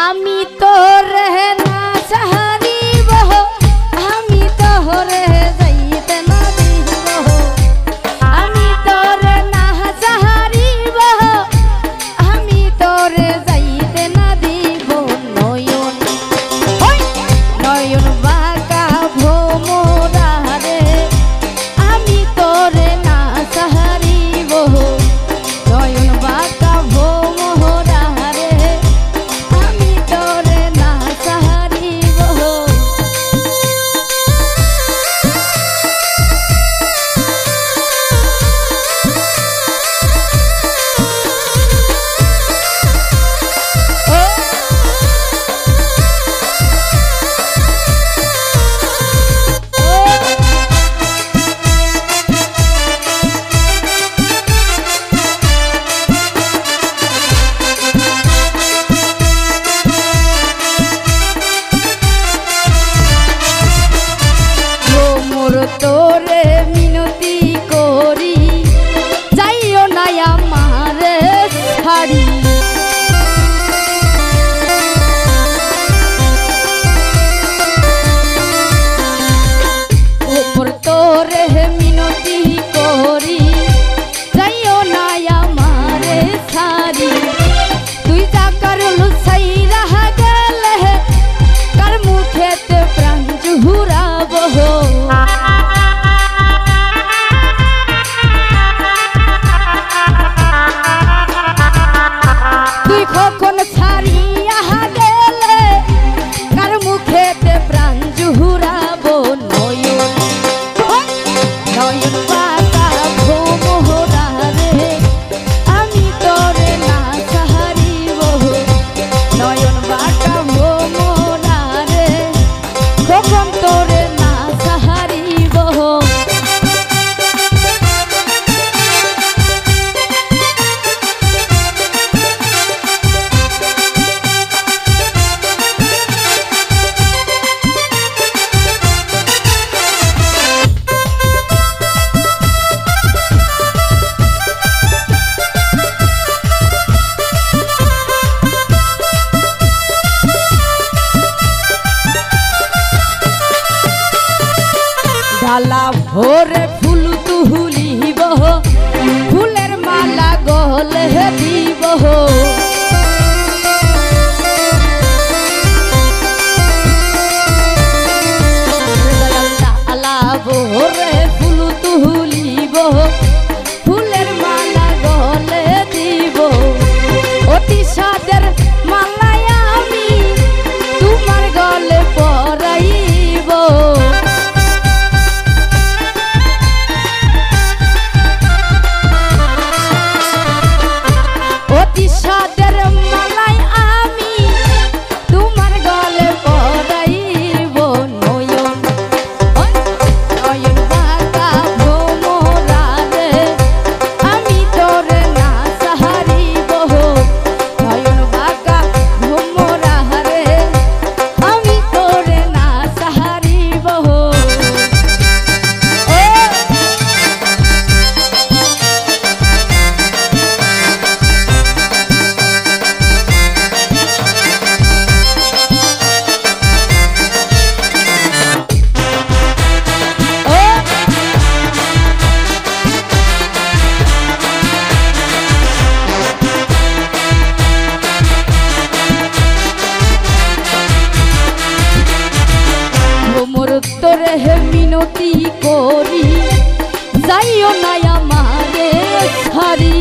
আমি তো রে না সাহারিব আমি তো রে যাইতে না দিব আমি তো রে না সাহারিব আমি তো রে যাইতে না দিব নয়ন নয়ন বাঁকা ভোমরা রে আমি তো রে না সাহারিব নয়ন বাঁকা ভোমরা রে আমি তো রে না সাহারিব তোরে মিনতি করি যাইও না আমার ছাড়ি ওপর তোরে মিনতি করি যাইও না আমার ছাড়ি তুই যা করলু সাইরা গেলে কার মুখেতে প্রাণ জুহুরাবো কখন ছাড়িয়া গেলে কার মুখেতে প্রাণ জুহুরাবো নয়ন নয়ন বাঁকা ভোমরা রে আমি তোরে না সাহারিব নয়ন বাঁকা ভোমরা রে কখন তোরে না সাহারিব ডালা ভোরে ফুল তুলিব ফুলের মালা গলে দিব ডালা ভোরে ফুল তুলিব ফুলের মালা গলে দিব অতি সাদের মালায় আমি তোমার গলে পরাইব সাদের মালাই আমি তোমার গলে পরাইব নয়ন নয়ন বাঁকা ভোমরা রে আমি তোরে না সাহারিব নয়ন বাঁকা ভোমরা রে আমি তোরে না সাহারিব তোরে মিনতি করি যাইও না আমারে ছাড়ি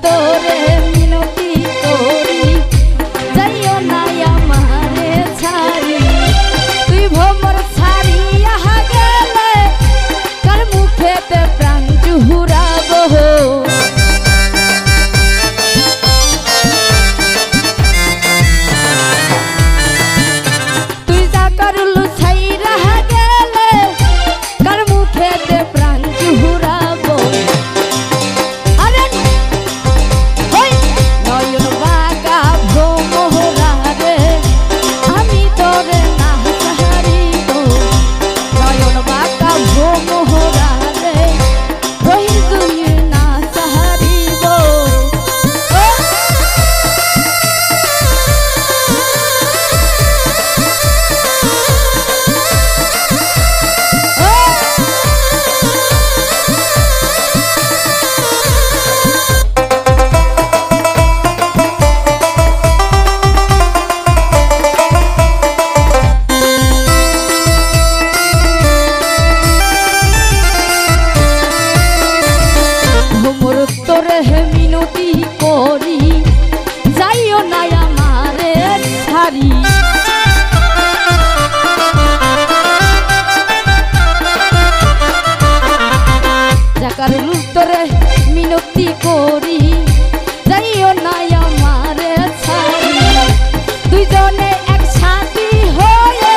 তোরে মিনতি করি যাইও না আমারে ছাড়ি তুই ভোমর ছাড়িয়া গেলে কার মুখেতে প্রাণ জুহুরাবো তোরে মিনতি করি যাইও না আমারে ছাড়ি দুইজনে একসাথে হয়ে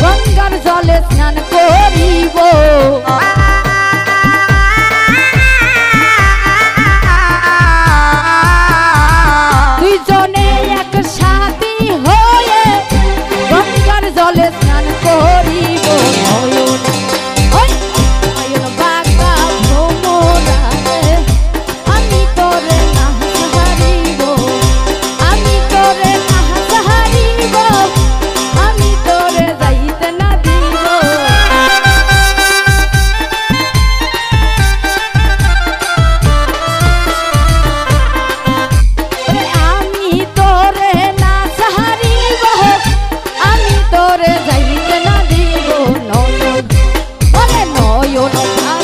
গঙ্গার জলে স্নান করিব দুইজনে একসাথে হয়ে গঙ্গার জলে স্নান করিব নয়ন